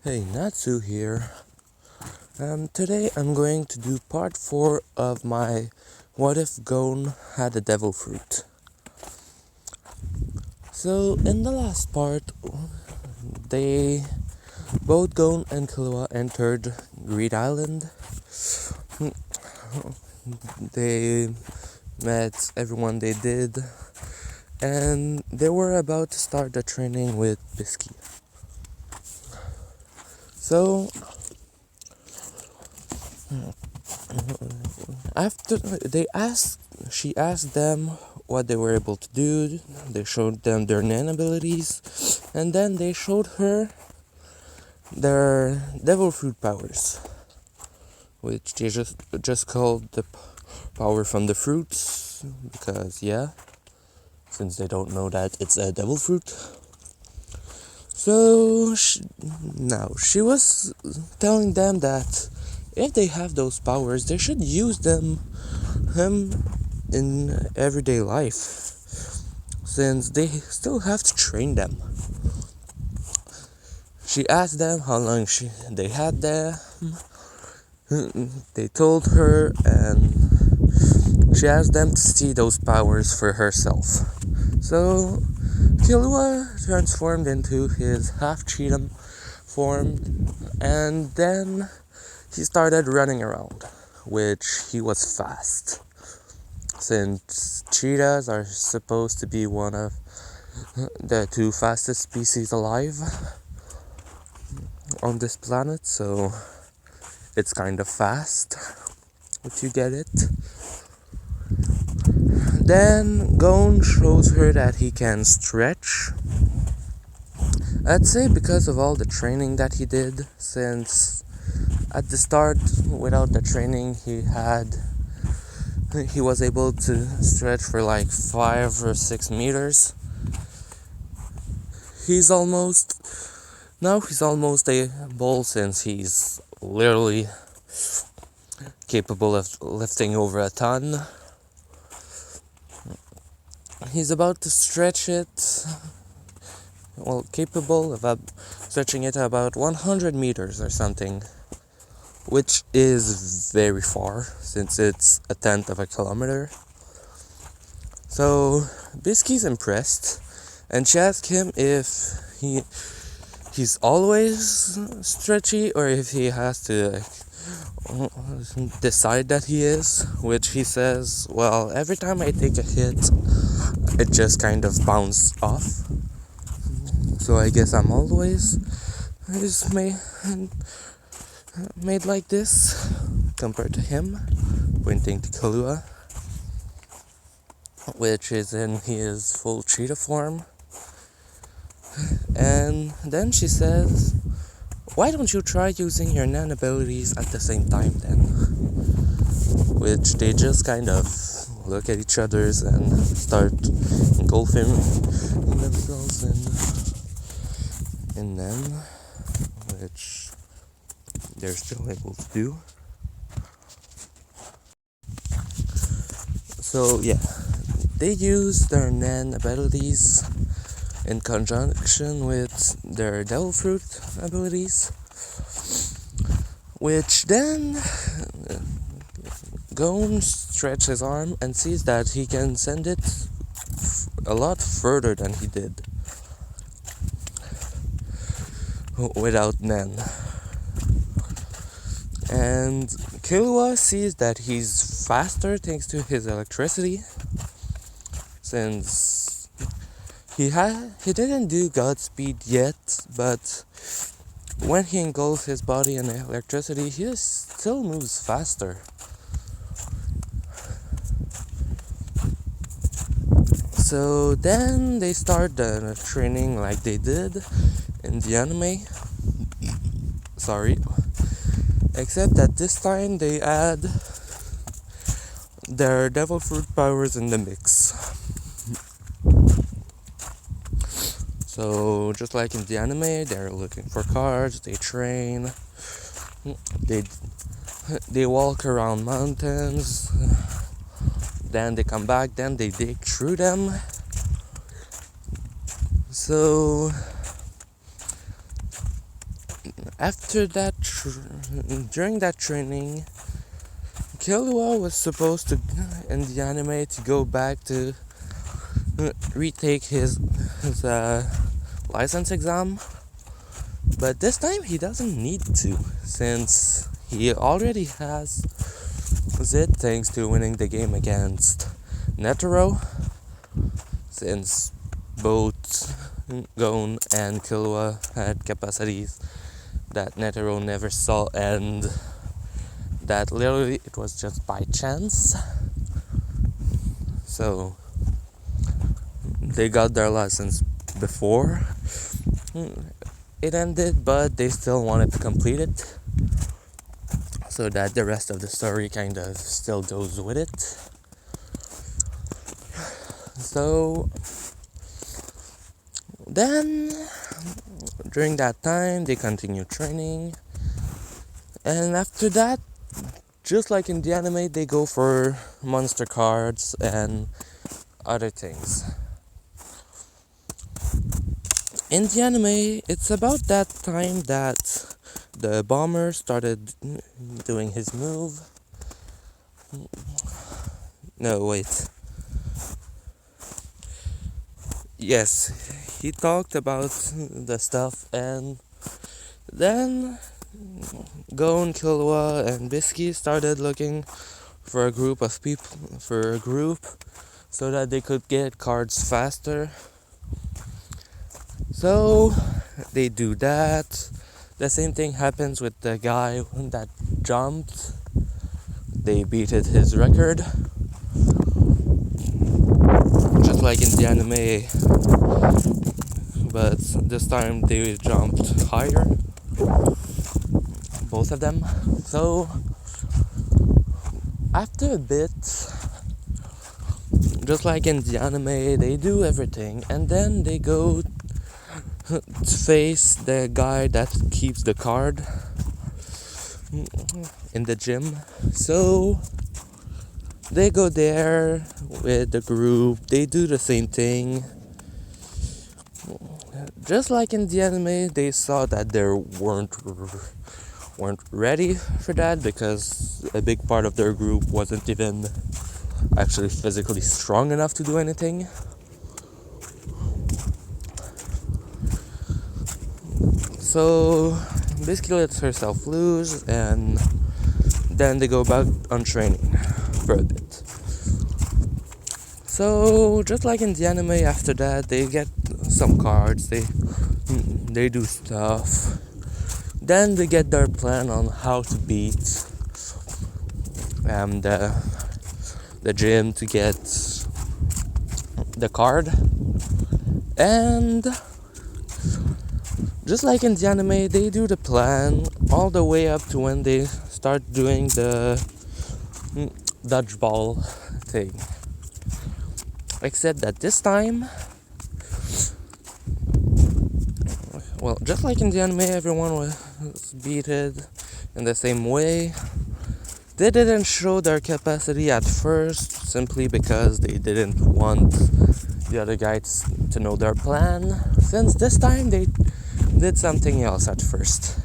Hey, Natsu here. Today I'm going to do part 4 of my What If Gon Had a Devil Fruit. So, in the last part, they both Gon and Killua entered Greed Island. They met everyone they did, and they were about to start the training with Bisky. So, after she asked them what they were able to do. They showed them their Nen abilities, and then they showed her their Devil Fruit powers, which they just called the power from the fruits, because since they don't know that it's a Devil Fruit. So now she was telling them that if they have those powers, they should use them in everyday life, since they still have to train them. She asked them how long they had them. They told her, and she asked them to see those powers for herself. So Killua transformed into his half cheetah form, and then he started running around, which he was fast, since cheetahs are supposed to be one of the two fastest species alive on this planet, so it's kind of fast, if you get it. Then Gon shows her that he can stretch. I'd say because of all the training that he did, since at the start, without the training he was able to stretch for like 5 or 6 meters. He's almost able, since he's literally capable of lifting over a ton. He's about to stretch it, capable of stretching it about 100 meters or something, which is very far, since it's 1/10 of a kilometer. So Bisky's impressed, and she asked him if he's always stretchy, or if he has to decide that he is, which he says, well, every time I take a hit, it just kind of bounced off. So I guess I'm always made like this, compared to him, pointing to Killua, which is in his full cheetah form. And then she says, why don't you try using your Nen abilities at the same time then? Which they just kind of look at each other's and start engulfing themselves in Nen, which they're still able to do. So they use their Nen abilities in conjunction with their Devil Fruit abilities, which then Gon stretches his arm and sees that he can send it a lot further than he did without Nen. And Killua sees that he's faster thanks to his electricity, since he didn't do Godspeed yet, but when he engulfs his body in electricity, he still moves faster. So then they start the training like they did in the anime. Except that this time they add their Devil Fruit powers in the mix. So just like in the anime, they're looking for cards, they train, they walk around mountains, then they come back, then they dig through them. So After that, during that training, Killua was supposed to, in the anime, to go back to retake his license exam, but this time he doesn't need to, since he already has it thanks to winning the game against Netero, since both Gon and Killua had capacities that Netero never saw, and that literally it was just by chance. So they got their license before it ended, but they still wanted to complete it, so that the rest of the story kind of still goes with it. So then, during that time, they continue training, and after that, just like in the anime, they go for monster cards and other things. In the anime, it's about that time that the bomber started doing his move. No, wait. Yes, he talked about the stuff, and then Gon, Killua, and Bisky started looking for a group of people, so that they could get cards faster. So they do that. The same thing happens with the guy that jumped. They beated his record, just like in the anime, but this time they jumped higher, both of them. So after a bit, just like in the anime, they do everything, and then they go to face the guy that keeps the card in the gym. So they go there with the group, they do the same thing. Just like in the anime, they saw that they weren't ready for that, because a big part of their group wasn't even actually physically strong enough to do anything. So basically lets herself loose, and then they go back on training for a bit. So just like in the anime, after that they get some cards, they do stuff, then they get their plan on how to beat the gym to get the card. And just like in the anime, they do the plan all the way up to when they start doing the dodgeball thing. Except that this time, well, just like in the anime, everyone was beaten in the same way. They didn't show their capacity at first, simply because they didn't want the other guys to know their plan, since this time they did something else at first.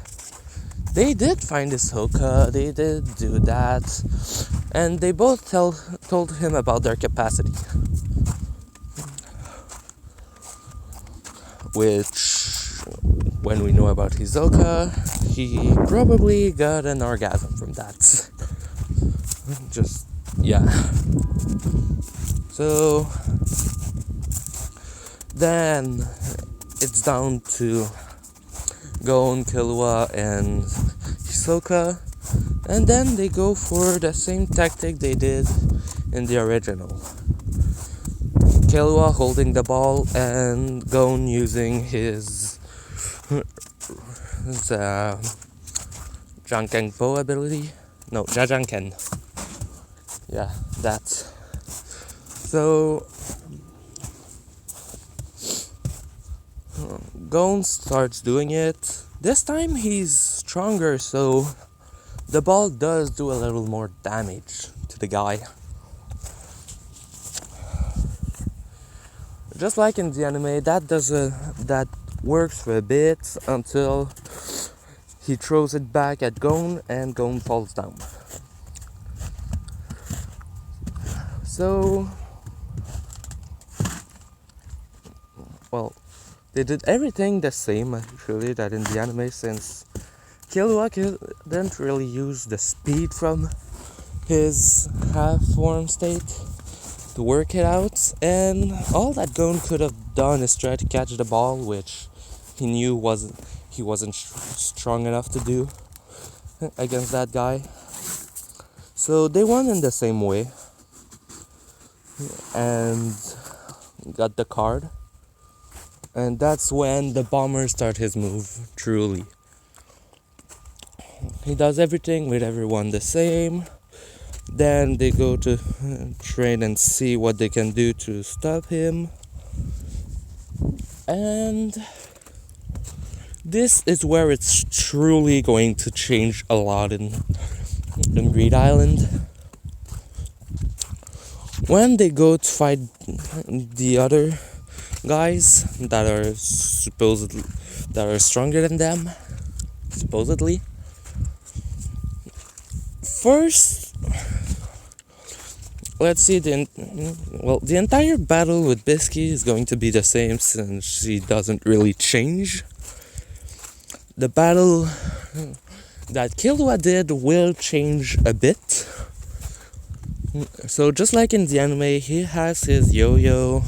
They did find Hisoka, they did do that, and they both told him about their capacity. Which, when we know about Hisoka, he probably got an orgasm from that. Just, yeah. So, then it's down to Gon, Killua, and Hisoka, and then they go for the same tactic they did in the original. Killua holding the ball and Gon using his Jankenpo ability. No, Jajanken. Yeah, that. So Gon starts doing it. This time he's stronger, so the ball does do a little more damage to the guy. Just like in the anime, that works for a bit until He throws it back at Gon, and Gon falls down. So, well, they did everything the same actually that in the anime, since Killua didn't really use the speed from his half-form state to work it out, and all that Gon could have done is try to catch the ball, which he knew he wasn't strong enough to do against that guy. So they won in the same way and got the card. And that's when the bomber starts his move, truly. He does everything with everyone the same. Then they go to train and see what they can do to stop him. And this is where it's truly going to change a lot in Greed Island. When they go to fight the other guys that are stronger than them, supposedly. First, let's see the entire battle with Bisky is going to be the same since she doesn't really change. The battle that Killua did will change a bit. So just like in the anime, he has his yo-yo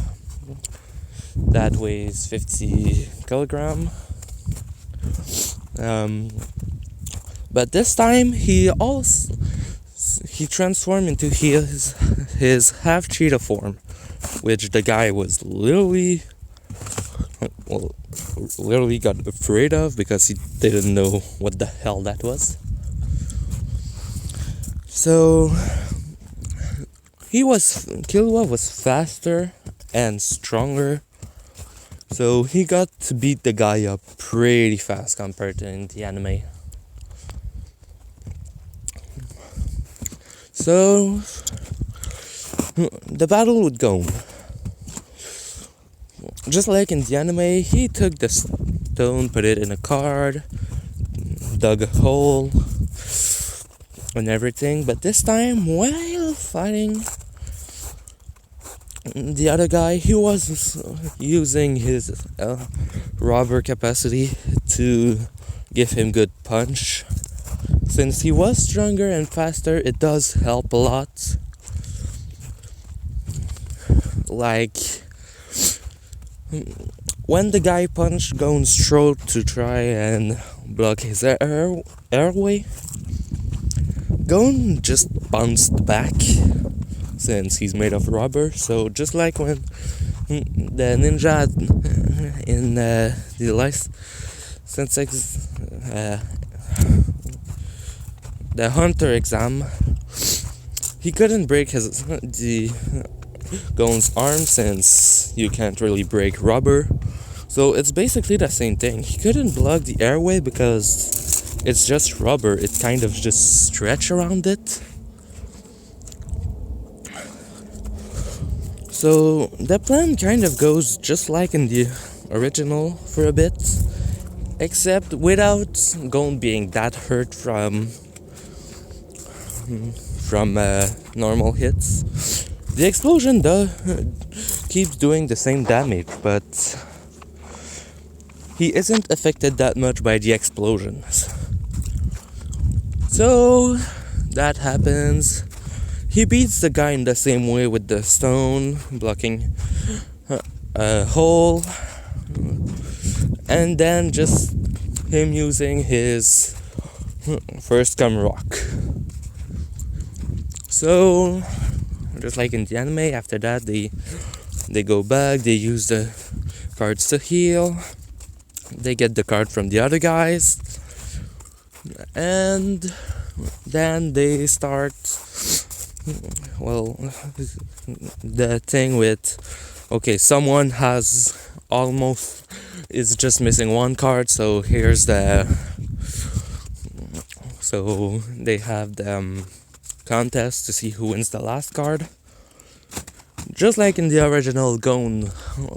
that weighs 50 kilogram. But this time he transformed into his half cheetah form, which the guy was literally got afraid of because he didn't know what the hell that was. So Killua was faster and stronger, so he got to beat the guy up pretty fast compared to in the anime. So the battle would go. Just like in the anime, he took the stone, put it in a card, dug a hole, and everything. But this time, while fighting the other guy, he was using his robber capacity to give him good punch. Since he was stronger and faster, it does help a lot. Like when the guy punched Gon's throat to try and block his airway, Gon just bounced back since he's made of rubber. So just like when the ninja in the license the hunter exam, he couldn't break Gon's arm since you can't really break rubber. So it's basically the same thing. He couldn't block the airway because it's just rubber. It kind of just stretch around it. So the plan kind of goes just like in the original for a bit, except without Gon being that hurt from normal hits. The explosion keeps doing the same damage, but he isn't affected that much by the explosions. So that happens. He beats the guy in the same way with the stone, blocking a hole, and then just him using his first come rock. So, just like in the anime, after that they go back, they use the cards to heal, they get the card from the other guys, and then they start, the thing with, okay, someone is just missing one card, so so they have the contest to see who wins the last card. Just like in the original, Gon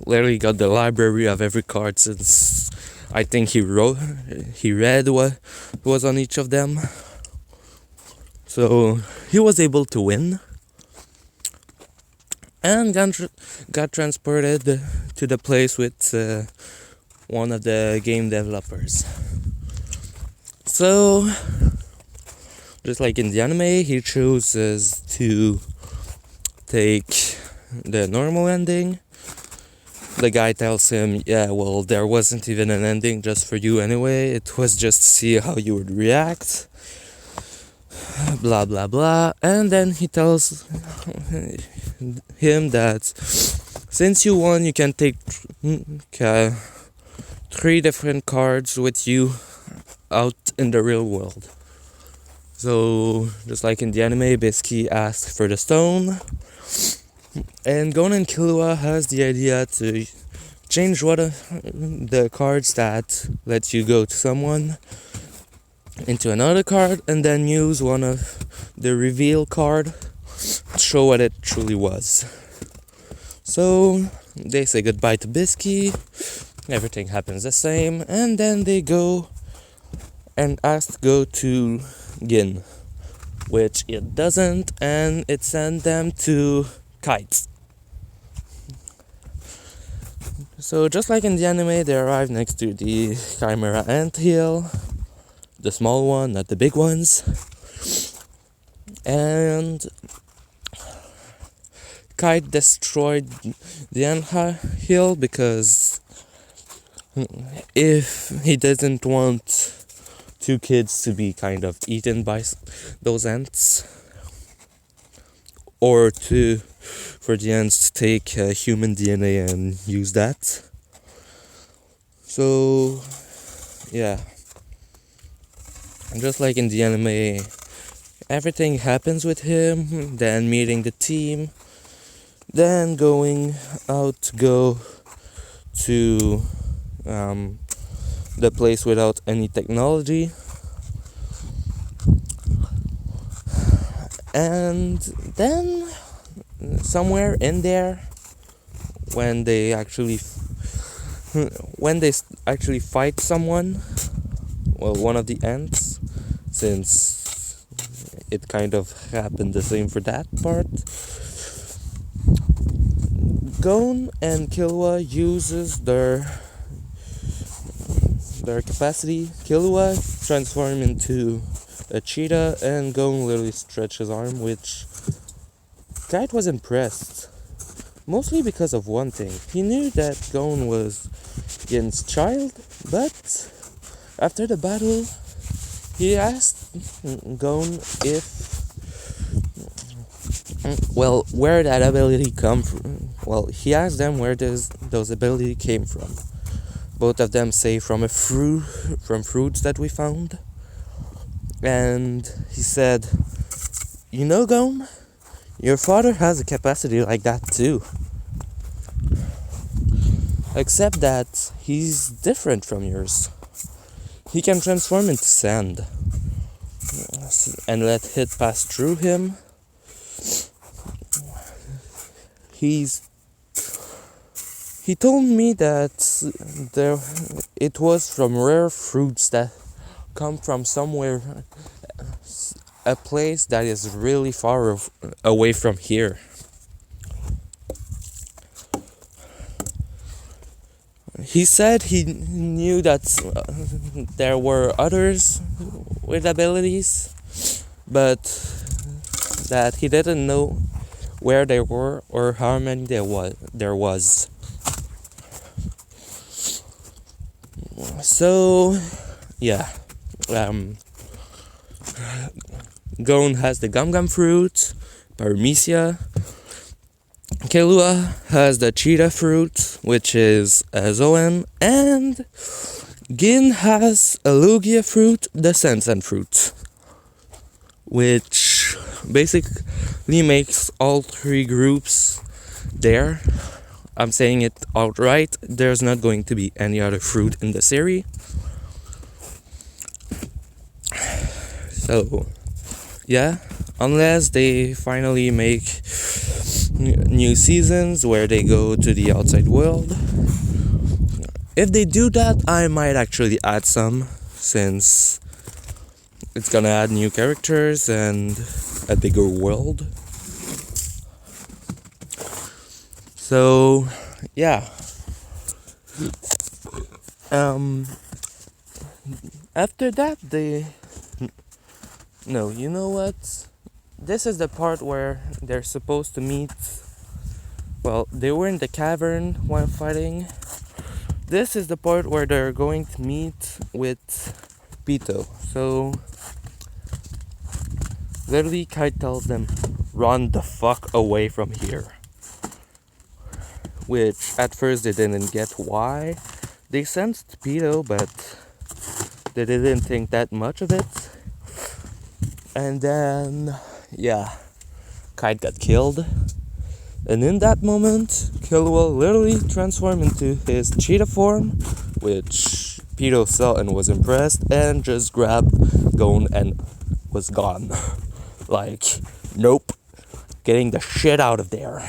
literally got the library of every card since I think he read what was on each of them. So he was able to win and got transported to the place with one of the game developers. So, just like in the anime, he chooses to take the normal ending. The guy tells him, yeah, well, there wasn't even an ending just for you anyway. It was just to see how you would react. Blah, blah, blah. And then he tells him that since you won, you can take 3 different cards with you out in the real world. So, just like in the anime, Bisky asks for the stone. And Gon and Killua has the idea to change one of the cards that lets you go to someone into another card, and then use one of the reveal card to show what it truly was. So they say goodbye to Bisky, everything happens the same, and then they go and ask to go to Gin, which it doesn't, and it sent them to Kites. So just like in the anime, they arrive next to the Chimera Anthill, the small one, not the big ones, and Kite destroyed the Anthill because if he didn't want 2 kids to be kind of eaten by those ants, or for the ants to take human DNA and use that. So, yeah. And just like in the anime, everything happens with him, then meeting the team, then going out to go to the place without any technology. And then somewhere in there, when they actually fight someone, well, one of the ants, since it kind of happened the same for that part, Gon and Killua uses their capacity. Killua transforms into a cheetah, and Gon literally stretches his arm, which Kite was impressed. Mostly because of one thing. He knew that Gon was Gin's child, but after the battle, he asked Gon where that ability come from. Well, he asked them where those ability came from. Both of them say from fruits that we found. And he said, you know, Gon, your father has a capacity like that too. Except that he's different from yours. He can transform into sand and let it pass through him. He told me that it was from rare fruits that come from somewhere, a place that is really far away from here. He said he knew that there were others with abilities, but that he didn't know where they were or how many there was. So, yeah. Gon has the Gum fruit, Paramecia. Killua has the cheetah fruit, which is Zoan, and Gin has a Lugia fruit, the Sensen fruit, which basically makes all 3 groups there. I'm saying it outright, there's not going to be any other fruit in the series. So, yeah, unless they finally make new seasons where they go to the outside world, If they do that, I might actually add some, since it's gonna add new characters and a bigger world. So, yeah. After that, no, you know what? This is the part where they're supposed to meet. Well, they were in the cavern while fighting. This is the part where they're going to meet with Pitou. So, literally, Kite tells them, run the fuck away from here. Which, at first, they didn't get why. They sensed Pitou, but they didn't think that much of it. And then, yeah, Kite got killed. And in that moment, Killua literally transformed into his cheetah form, which Pitou saw and was impressed, and just grabbed Gon and was gone. Like, nope, getting the shit out of there.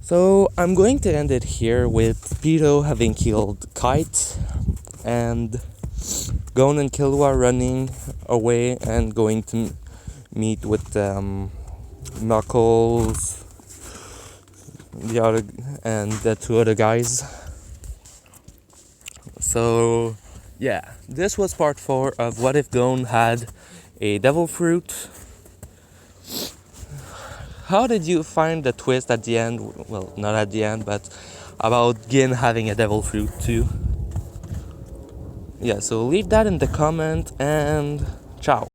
So I'm going to end it here with Pitou having killed Kite, and Gon and Killua running away and going to meet with Knuckles, the two other guys. So, yeah, this was part 4 of What If Gon Had a Devil Fruit. How did you find the twist at the end? Well, not at the end, but about Gin having a Devil Fruit too. Yeah, so leave that in the comment, and ciao.